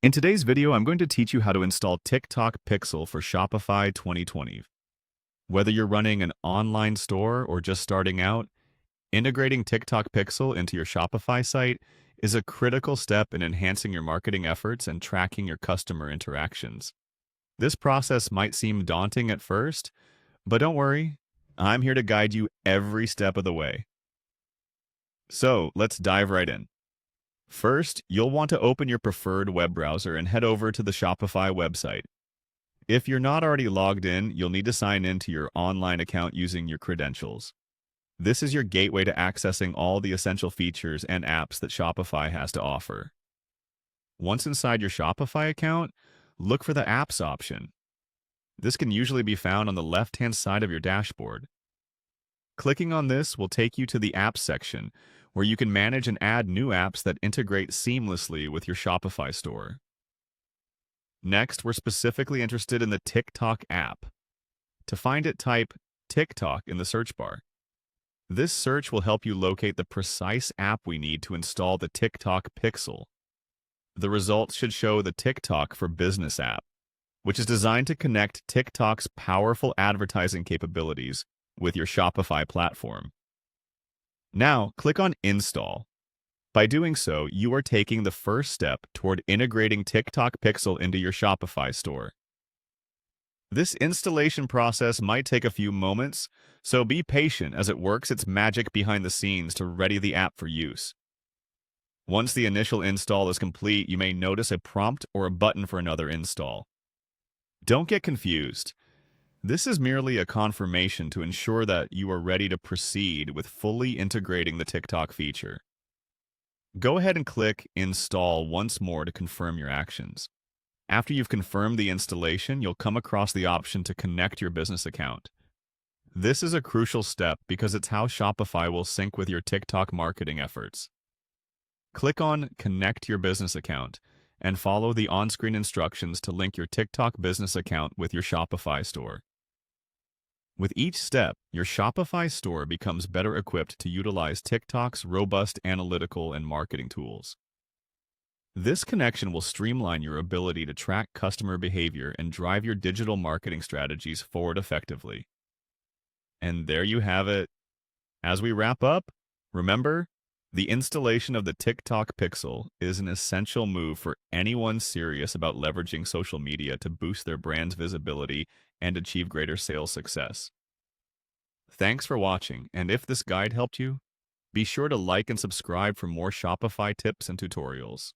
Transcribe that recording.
In today's video, I'm going to teach you how to install TikTok Pixel for Shopify 2020. Whether you're running an online store or just starting out, integrating TikTok Pixel into your Shopify site is a critical step in enhancing your marketing efforts and tracking your customer interactions. This process might seem daunting at first, but don't worry, I'm here to guide you every step of the way. So let's dive right in. First, you'll want to open your preferred web browser and head over to the Shopify website. If you're not already logged in, you'll need to sign in to your online account using your credentials. This is your gateway to accessing all the essential features and apps that Shopify has to offer. Once inside your Shopify account, look for the Apps option. This can usually be found on the left-hand side of your dashboard. Clicking on this will take you to the Apps section, where you can manage and add new apps that integrate seamlessly with your Shopify store. Next, we're specifically interested in the TikTok app. To find it, type TikTok in the search bar. This search will help you locate the precise app we need to install the TikTok Pixel. The results should show the TikTok for Business app, which is designed to connect TikTok's powerful advertising capabilities with your Shopify platform. Now, click on Install. By doing so, you are taking the first step toward integrating TikTok Pixel into your Shopify store. This installation process might take a few moments, so be patient as it works its magic behind the scenes to ready the app for use. Once the initial install is complete, you may notice a prompt or a button for another install. Don't get confused. This is merely a confirmation to ensure that you are ready to proceed with fully integrating the TikTok feature. Go ahead and click Install once more to confirm your actions. After you've confirmed the installation, you'll come across the option to connect your business account. This is a crucial step because it's how Shopify will sync with your TikTok marketing efforts. Click on Connect your business account and follow the on-screen instructions to link your TikTok business account with your Shopify store. With each step, your Shopify store becomes better equipped to utilize TikTok's robust analytical and marketing tools. This connection will streamline your ability to track customer behavior and drive your digital marketing strategies forward effectively. And there you have it. As we wrap up, remember, the installation of the TikTok Pixel is an essential move for anyone serious about leveraging social media to boost their brand's visibility and achieve greater sales success. Thanks for watching, and if this guide helped you, be sure to like and subscribe for more Shopify tips and tutorials.